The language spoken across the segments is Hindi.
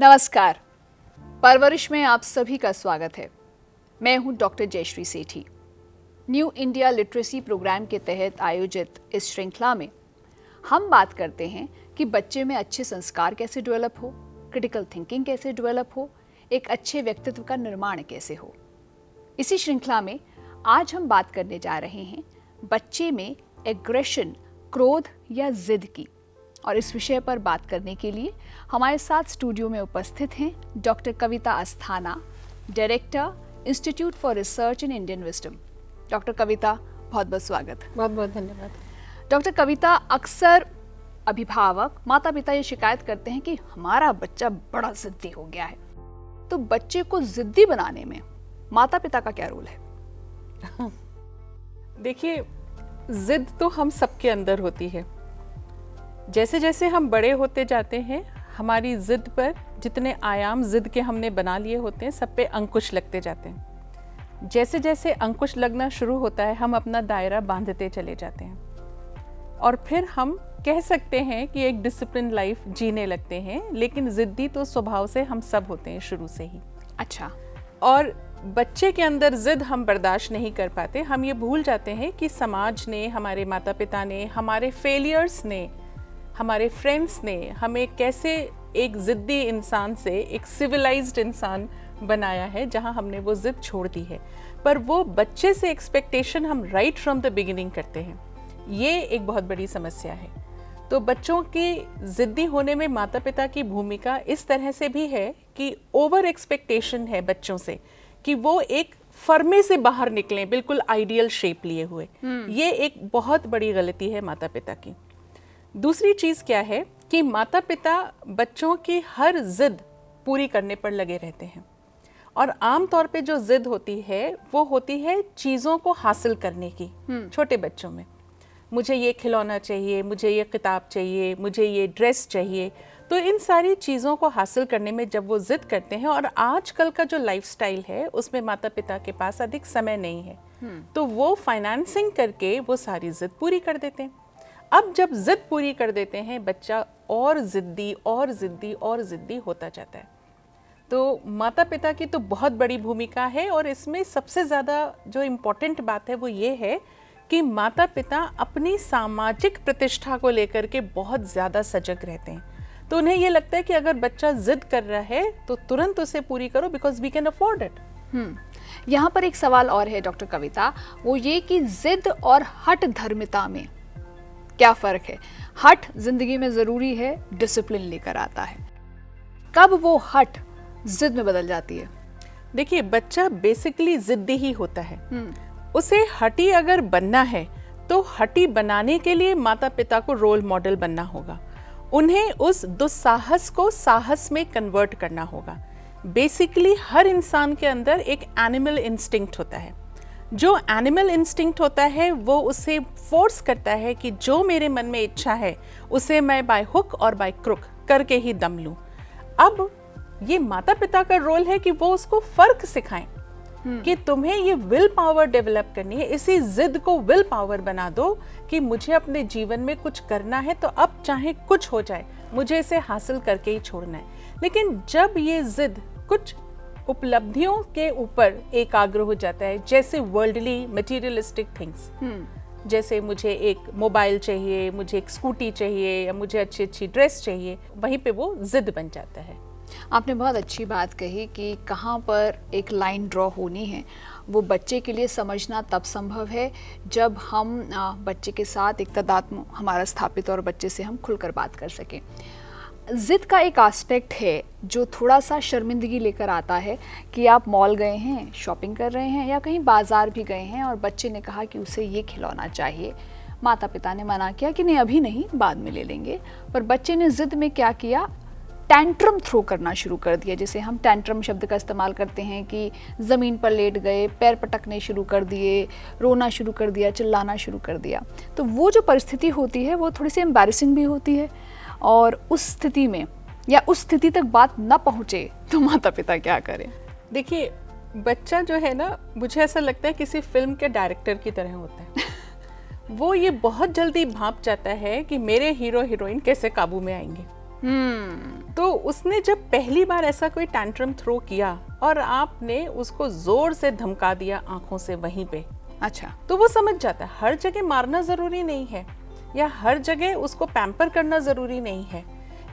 नमस्कार। परवरिश में आप सभी का स्वागत है। मैं हूं डॉक्टर जयश्री सेठी। न्यू इंडिया लिटरेसी प्रोग्राम के तहत आयोजित इस श्रृंखला में हम बात करते हैं कि बच्चे में अच्छे संस्कार कैसे डेवलप हो, क्रिटिकल थिंकिंग कैसे डेवलप हो, एक अच्छे व्यक्तित्व का निर्माण कैसे हो। इसी श्रृंखला में आज हम बात करने जा रहे हैं बच्चे में एग्रेशन, क्रोध या जिद की। और इस विषय पर बात करने के लिए हमारे साथ स्टूडियो में उपस्थित हैं doctor Kavita Asthana, director, institute for research in Indian wisdom. Doctor Kavita, बहुत बहुत स्वागत। बहुत बहुत धन्यवाद। डॉक्टर कविता, अक्सर अभिभावक, माता पिता ये शिकायत करते हैं कि हमारा बच्चा बड़ा जिद्दी हो गया है। तो बच्चे को जिद्दी बनाने में माता पिता का क्या रोल है? देखिए, जिद तो हम सबके अंदर होती है। जैसे जैसे हम बड़े होते जाते हैं, हमारी जिद पर जितने आयाम जिद के हमने बना लिए होते हैं, सब पे अंकुश लगते जाते हैं। जैसे जैसे अंकुश लगना शुरू होता है, हम अपना दायरा बांधते चले जाते हैं और फिर हम कह सकते हैं कि एक डिसिप्लिन लाइफ जीने लगते हैं। लेकिन जिद्दी तो स्वभाव से हम सब होते हैं शुरू से ही। अच्छा। और बच्चे के अंदर जिद हम बर्दाश्त नहीं कर पाते। हम ये भूल जाते हैं कि समाज ने, हमारे माता पिता ने, हमारे फेलियर्स ने, हमारे फ्रेंड्स ने हमें कैसे एक जिद्दी इंसान से एक सिविलाइज्ड इंसान बनाया है, जहां हमने वो जिद छोड़ दी है। पर वो बच्चे से एक्सपेक्टेशन हम राइट फ्रॉम द बिगिनिंग करते हैं। ये एक बहुत बड़ी समस्या है। तो बच्चों की जिद्दी होने में माता पिता की भूमिका इस तरह से भी है कि ओवर एक्सपेक्टेशन है बच्चों से कि वो एक फर्मे से बाहर निकलें, बिल्कुल आइडियल शेप लिए हुए। ये एक बहुत बड़ी गलती है माता पिता की। दूसरी चीज़ क्या है कि माता पिता बच्चों की हर जिद पूरी करने पर लगे रहते हैं। और आम तौर पे जो जिद होती है वो होती है चीज़ों को हासिल करने की। छोटे बच्चों में मुझे ये खिलौना चाहिए, मुझे ये किताब चाहिए, मुझे ये ड्रेस चाहिए। तो इन सारी चीज़ों को हासिल करने में जब वो जिद करते हैं, और आजकल का जो लाइफस्टाइल है उसमें माता पिता के पास अधिक समय नहीं है, तो वो फाइनेंसिंग करके वो सारी जिद पूरी कर देते हैं। अब जब जिद पूरी कर देते हैं, बच्चा और जिद्दी और जिद्दी और जिद्दी होता जाता है। तो माता पिता की तो बहुत बड़ी भूमिका है। और इसमें सबसे ज़्यादा जो इम्पोर्टेंट बात है वो ये है कि माता पिता अपनी सामाजिक प्रतिष्ठा को लेकर के बहुत ज़्यादा सजग रहते हैं। तो उन्हें ये लगता है कि अगर बच्चा जिद कर रहा है तो तुरंत उसे पूरी करो, because we can afford it. यहाँ पर एक सवाल और है डॉक्टर कविता, वो ये कि जिद और हठ धर्मिता में क्या फर्क है? हठ जिंदगी में जरूरी है, डिसिप्लिन लेकर आता है। कब वो हठ जिद में बदल जाती है? देखिए, बच्चा बेसिकली जिद्दी ही होता है। उसे हठी अगर बनना है तो हठी बनाने के लिए माता पिता को रोल मॉडल बनना होगा। उन्हें उस दुस्साहस को साहस में कन्वर्ट करना होगा। बेसिकली हर इंसान के अंदर एक एनिमल इंस्टिंक्ट होता है। जो एनिमल इंस्टिंक्ट होता है वो उसे फोर्स करता है कि जो मेरे मन में इच्छा है उसे मैं बाय हुक और बाय क्रुक करके ही दम लूं। अब ये माता पिता का रोल है कि वो उसको फर्क सिखाएं कि तुम्हें ये विल पावर डेवलप करनी है। इसी जिद को विल पावर बना दो कि मुझे अपने जीवन में कुछ करना है, तो अब चाहे कुछ हो जाए मुझे इसे हासिल करके ही छोड़ना है। लेकिन जब ये जिद कुछ उपलब्धियों के ऊपर एकाग्र हो जाता है, जैसे वर्ल्डली मटेरियलिस्टिक थिंग्स, जैसे मुझे एक मोबाइल चाहिए, मुझे एक स्कूटी चाहिए, या मुझे अच्छी अच्छी ड्रेस चाहिए, वहीं पे वो जिद बन जाता है। आपने बहुत अच्छी बात कही कि कहाँ पर एक लाइन ड्रॉ होनी है। वो बच्चे के लिए समझना तब संभव है जब हम बच्चे के साथ एक तादात्म्य हमारा स्थापित और बच्चे से हम खुलकर बात कर सकें। जिद का एक एस्पेक्ट है जो थोड़ा सा शर्मिंदगी लेकर आता है कि आप मॉल गए हैं, शॉपिंग कर रहे हैं, या कहीं बाजार भी गए हैं और बच्चे ने कहा कि उसे ये खिलौना चाहिए। माता पिता ने मना किया कि नहीं, अभी नहीं, बाद में ले लेंगे। पर बच्चे ने जिद में क्या किया? टैंट्रम थ्रो करना शुरू कर दिया। जैसे हम टैंट्रम शब्द का इस्तेमाल करते हैं कि ज़मीन पर लेट गए, पैर पटकने शुरू कर दिए, रोना शुरू कर दिया, चिल्लाना शुरू कर दिया। तो वो जो परिस्थिति होती है वो थोड़ी सी एम्बैरेसिंग भी होती है। और उस स्थिति में या उस स्थिति तक बात ना पहुंचे तो माता पिता क्या करें? देखिए, बच्चा जो है ना, मुझे ऐसा लगता है किसी फिल्म के डायरेक्टर की तरह होता है। वो ये बहुत जल्दी भांप जाता है कि मेरे हीरो हीरोइन कैसे काबू में आएंगे। तो उसने जब पहली बार ऐसा कोई टैंट्रम थ्रो किया और आपने उसको जोर से धमका दिया आंखों से वहीं पे, अच्छा, तो वो समझ जाता है। हर जगह मारना जरूरी नहीं है या हर जगह उसको पैम्पर करना जरूरी नहीं है,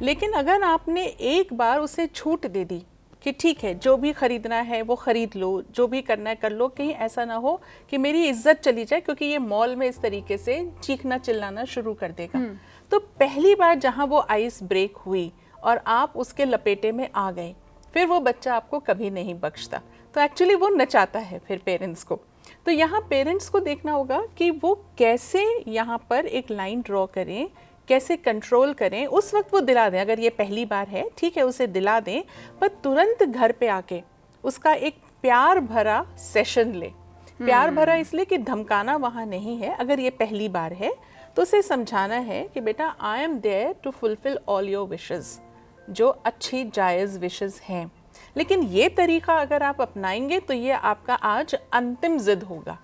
लेकिन अगर आपने एक बार उसे छूट दे दी कि ठीक है जो भी खरीदना है वो खरीद लो, जो भी करना है कर लो, कहीं ऐसा ना हो कि मेरी इज्जत चली जाए क्योंकि ये मॉल में इस तरीके से चीखना चिल्लाना शुरू कर देगा। तो पहली बार जहां वो आइस ब्रेक हुई और आप उसके लपेटे में आ गए, फिर वो बच्चा आपको कभी नहीं बख्शता। तो एक्चुअली वो नचाता है फिर पेरेंट्स को। तो यहाँ पेरेंट्स को देखना होगा कि वो कैसे यहाँ पर एक लाइन ड्रॉ करें, कैसे कंट्रोल करें। उस वक्त वो दिला दें, अगर ये पहली बार है ठीक है उसे दिला दें, पर तुरंत घर पे आके उसका एक प्यार भरा सेशन ले। प्यार भरा इसलिए कि धमकाना वहाँ नहीं है। अगर ये पहली बार है तो उसे समझाना है कि बेटा I am there to fulfil all your wishes, जो अच्छी जायज़ विशेस हैं, लेकिन ये तरीका अगर आप अपनाएंगे तो ये आपका आज अंतिम जिद होगा।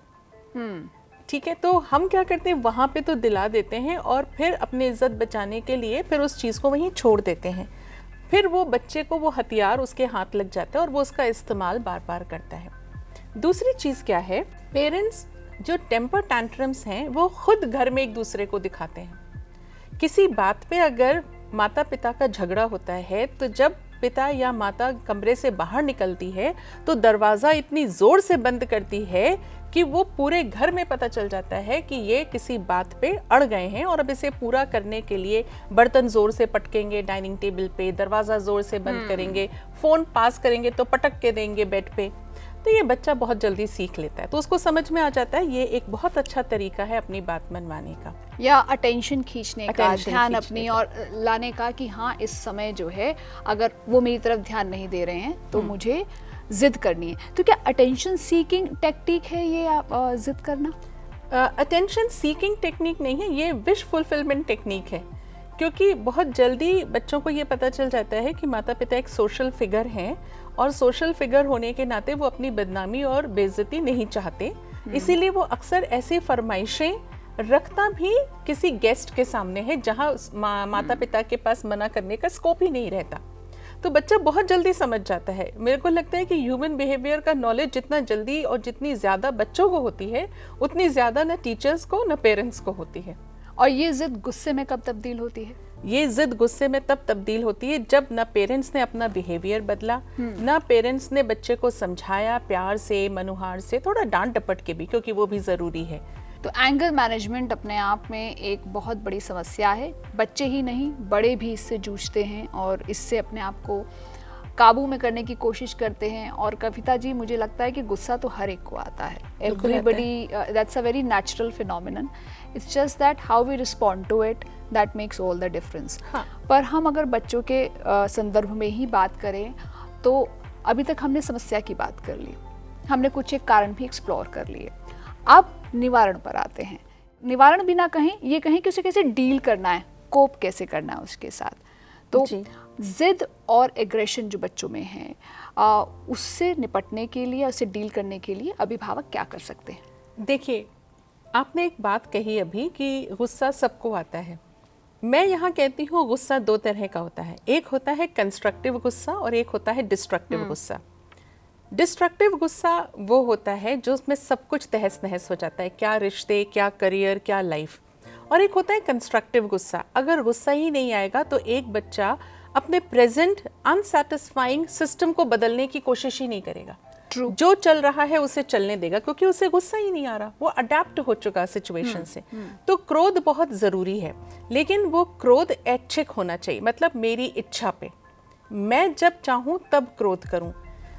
ठीक है, तो हम क्या करते हैं वहाँ पे तो दिला देते हैं और फिर अपनी इज्जत बचाने के लिए फिर उस चीज़ को वहीं छोड़ देते हैं। फिर वो बच्चे को वो हथियार उसके हाथ लग जाता है और वो उसका इस्तेमाल बार बार करता है। दूसरी चीज़ क्या है, पेरेंट्स जो टेम्पर टैंट्रम्स हैं वो खुद घर में एक दूसरे को दिखाते हैं। किसी बात पे अगर माता पिता का झगड़ा होता है तो जब पिता या माता कमरे से बाहर निकलती है तो दरवाज़ा इतनी ज़ोर से बंद करती है कि वो पूरे घर में पता चल जाता है कि ये किसी बात पे अड़ गए हैं और अब इसे पूरा करने के लिए बर्तन ज़ोर से पटकेंगे डाइनिंग टेबल पे, दरवाज़ा ज़ोर से बंद करेंगे, फ़ोन पास करेंगे तो पटक के देंगे बेड पे। तो ये बच्चा बहुत जल्दी सीख लेता है, तो उसको समझ में आ जाता है ये एक बहुत अच्छा तरीका है अपनी बात मनवाने का या अटेंशन खींचने का, ध्यान अपनी और लाने का कि हाँ इस समय जो है अगर वो मेरी तरफ ध्यान नहीं दे रहे हैं तो मुझे जिद करनी है। तो क्या अटेंशन सीकिंग टेक्निक है ये जिद करना? अटेंशन सीकिंग टेक्निक नहीं है, ये विश फुलफिलमेंट टेक्निक है। क्योंकि बहुत जल्दी बच्चों को ये पता चल जाता है कि माता पिता एक सोशल फिगर हैं और सोशल फिगर होने के नाते वो अपनी बदनामी और बेइज्जती नहीं चाहते, इसीलिए वो अक्सर ऐसी फरमाइशें रखता भी किसी गेस्ट के सामने है जहाँ माता पिता के पास मना करने का स्कोप ही नहीं रहता। तो बच्चा बहुत जल्दी समझ जाता है। मेरे को लगता है कि ह्यूमन बिहेवियर का नॉलेज जितना जल्दी और जितनी ज़्यादा बच्चों को होती है उतनी ज़्यादा न टीचर्स को न पेरेंट्स को होती है। और ये जिद गुस्से में कब तब्दील होती है? ये जिद गुस्से में तब तब्दील होती है जब ना पेरेंट्स ने अपना बिहेवियर बदला, ना पेरेंट्स ने बच्चे को समझाया प्यार से, मनुहार से, थोड़ा डांट डपट के भी, क्योंकि वो भी ज़रूरी है। तो एंगर मैनेजमेंट अपने आप में एक बहुत बड़ी समस्या है। बच्चे ही नहीं बड़े भी इससे जूझते हैं और इससे अपने आप को काबू में करने की कोशिश करते हैं। और कविता जी, मुझे लगता है कि गुस्सा तो हर एक को आता है, everybody, that's a very natural phenomenon. It's just that how we respond to it that makes all the difference. पर हम अगर बच्चों के संदर्भ में ही बात करें तो अभी तक हमने समस्या की बात कर ली, हमने कुछ एक कारण भी एक्सप्लोर कर लिए। अब निवारण पर आते हैं। निवारण भी ना कहें, ये कहें कि उसे कैसे डील करना है, कोप कैसे करना है उसके साथ। तो जिद और एग्रेशन जो बच्चों में है उससे निपटने के लिए, उससे डील करने के लिए अभिभावक क्या कर सकते हैं? देखिए, आपने एक बात कही अभी कि गुस्सा सबको आता है। मैं यहाँ कहती हूँ गुस्सा दो तरह का होता है, एक होता है कंस्ट्रक्टिव गुस्सा और एक होता है डिस्ट्रक्टिव गुस्सा। डिस्ट्रक्टिव गुस्सा वो होता है जो उसमें सब कुछ तहस नहस हो जाता है, क्या रिश्ते, क्या करियर, क्या लाइफ। और एक होता है कंस्ट्रक्टिव गुस्सा। अगर गुस्सा ही नहीं आएगा तो एक बच्चा अपने प्रेजेंट अनसैटिस्फाइंग सिस्टम को बदलने की कोशिश ही नहीं करेगा। True. जो चल रहा है उसे चलने देगा क्योंकि उसे गुस्सा ही नहीं आ रहा, वो अडेप्ट हो चुका सिचुएशन से। तो क्रोध बहुत ज़रूरी है, लेकिन वो क्रोध ऐच्छिक होना चाहिए, मतलब मेरी इच्छा पे, मैं जब चाहूँ तब क्रोध करूँ।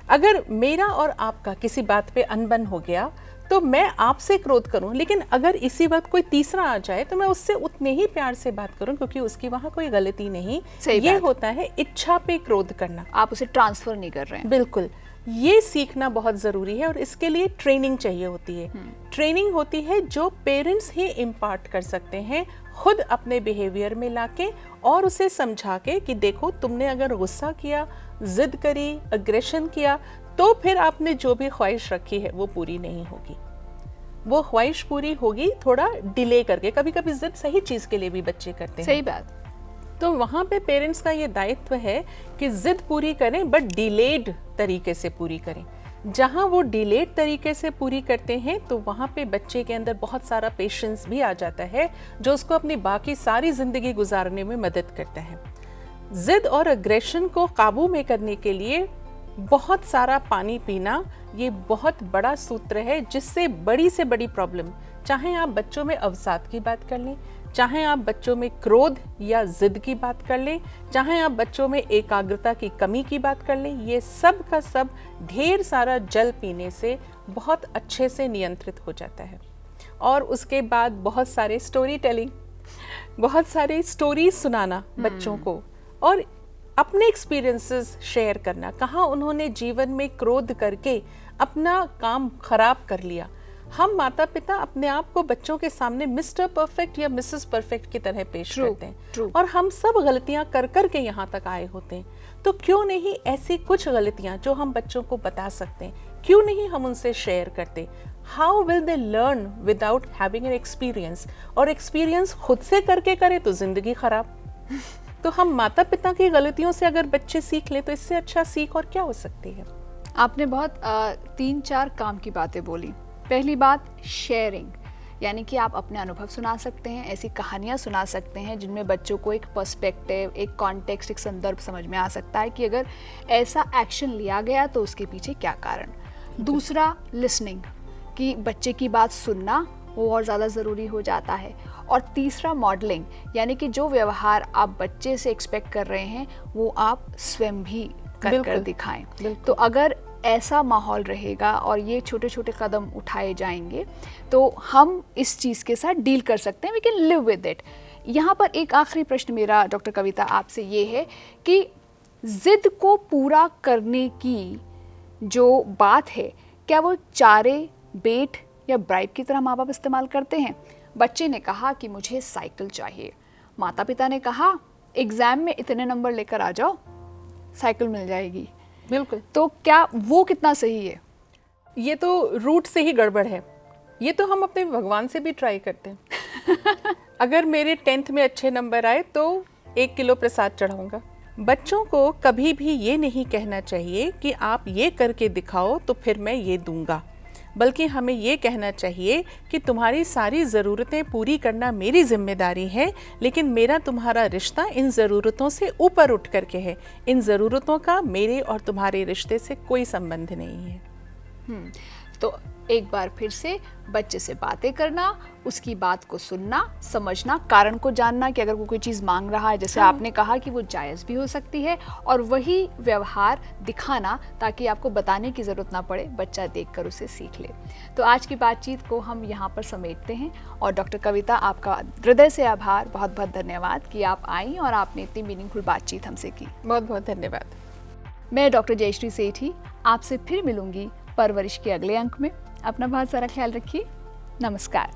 अगर मेरा और आपका किसी बात पे अनबन हो गया तो मैं आपसे क्रोध करूं, लेकिन अगर इसी वक्त कोई तीसरा आ जाए तो मैं उससे उतने ही प्यार से बात करूं क्योंकि उसकी वहां कोई गलती नहीं। ये होता है इच्छा पे क्रोध करना, आप उसे ट्रांसफर नहीं कर रहे हैं। बिल्कुल, ये सीखना बहुत ज़रूरी है और इसके लिए ट्रेनिंग चाहिए होती है। ट्रेनिंग होती है जो पेरेंट्स ही इम्पार्ट कर सकते हैं, खुद अपने बिहेवियर में लाके और उसे समझा के कि देखो तुमने अगर गुस्सा किया, जिद करी, अग्रेशन किया तो फिर आपने जो भी ख्वाहिश रखी है वो पूरी नहीं होगी। वो ख्वाहिश पूरी होगी थोड़ा डिले करके। कभी कभी जिद सही चीज़ के लिए भी बच्चे करते हैं। सही बात। तो वहाँ पे पेरेंट्स का ये दायित्व है कि जिद पूरी करें बट डिलेड तरीके से पूरी करें। जहाँ वो डिलेड तरीके से पूरी करते हैं तो वहाँ पे बच्चे के अंदर बहुत सारा पेशेंस भी आ जाता है जो उसको अपनी बाकी सारी ज़िंदगी गुजारने में मदद करता है। जिद और अग्रेशन को काबू में करने के लिए बहुत सारा पानी पीना ये बहुत बड़ा सूत्र है, जिससे बड़ी से बड़ी प्रॉब्लम, चाहे आप बच्चों में अवसाद की बात कर लें, चाहे आप बच्चों में क्रोध या जिद की बात कर लें, चाहे आप बच्चों में एकाग्रता की कमी की बात कर लें, ये सब का सब ढेर सारा जल पीने से बहुत अच्छे से नियंत्रित हो जाता है। और उसके बाद बहुत सारे स्टोरी टेलिंग, बहुत सारे स्टोरीज सुनाना बच्चों को और अपने एक्सपीरियंसेस शेयर करना, कहाँ उन्होंने जीवन में क्रोध करके अपना काम खराब कर लिया। हम माता पिता अपने आप को बच्चों के सामने मिस्टर परफेक्ट या मिसेस परफेक्ट की तरह पेश करते हैं और हम सब गलतियां कर कर के यहाँ तक आए होते हैं। तो क्यों नहीं ऐसी कुछ गलतियां जो हम बच्चों को बता सकते हैं, क्यों नहीं हम उनसे शेयर करते। How will they learn without having an experience, और एक्सपीरियंस खुद से करके करे तो जिंदगी खराब। तो हम माता पिता की गलतियों से अगर बच्चे सीख ले तो इससे अच्छा सीख और क्या हो सकती है। आपने बहुत 3-4 काम की बातें बोली। पहली बात शेयरिंग, यानी कि आप अपने अनुभव सुना सकते हैं, ऐसी कहानियाँ सुना सकते हैं जिनमें बच्चों को एक पर्सपेक्टिव, एक कॉन्टेक्स्ट, एक संदर्भ समझ में आ सकता है कि अगर ऐसा एक्शन लिया गया तो उसके पीछे क्या कारण। दूसरा लिसनिंग, कि बच्चे की बात सुनना वो और ज़्यादा ज़रूरी हो जाता है। और तीसरा मॉडलिंग, यानी कि जो व्यवहार आप बच्चे से एक्सपेक्ट कर रहे हैं वो आप स्वयं भी कर दिखाएं। तो अगर ऐसा माहौल रहेगा और ये छोटे छोटे कदम उठाए जाएंगे तो हम इस चीज़ के साथ डील कर सकते हैं, we can live with it. यहाँ पर एक आखिरी प्रश्न मेरा डॉक्टर कविता आपसे ये है कि जिद को पूरा करने की जो बात है, क्या वो चारे, बेट या ब्राइब की तरह माँ बाप इस्तेमाल करते हैं? बच्चे ने कहा कि मुझे साइकिल चाहिए, माता पिता ने कहा एग्ज़ाम में इतने नंबर लेकर आ जाओ, साइकिल मिल जाएगी। बिल्कुल। तो क्या वो कितना सही है? ये तो रूट से ही गड़बड़ है। ये तो हम अपने भगवान से भी ट्राई करते हैं। अगर मेरे 10th में अच्छे नंबर आए तो 1 किलो प्रसाद चढ़ाऊंगा। बच्चों को कभी भी ये नहीं कहना चाहिए कि आप ये करके दिखाओ तो फिर मैं ये दूंगा, बल्कि हमें ये कहना चाहिए कि तुम्हारी सारी ज़रूरतें पूरी करना मेरी जिम्मेदारी है, लेकिन मेरा तुम्हारा रिश्ता इन ज़रूरतों से ऊपर उठ करके है। इन ज़रूरतों का मेरे और तुम्हारे रिश्ते से कोई संबंध नहीं है। तो एक बार फिर से बच्चे से बातें करना, उसकी बात को सुनना, समझना, कारण को जानना कि अगर वो कोई चीज़ मांग रहा है, जैसे आपने कहा कि वो जायज़ भी हो सकती है, और वही व्यवहार दिखाना ताकि आपको बताने की ज़रूरत ना पड़े, बच्चा देखकर उसे सीख ले। तो आज की बातचीत को हम यहाँ पर समेटते हैं और डॉक्टर कविता, आपका हृदय से आभार, बहुत बहुत धन्यवाद कि आप आई और आपने इतनी मीनिंगफुल बातचीत हमसे की। बहुत बहुत धन्यवाद। मैं डॉक्टर जयश्री सेठी आपसे फिर मिलूंगी परवरिश के अगले अंक में। अपना बहुत सारा ख्याल रखिए। नमस्कार।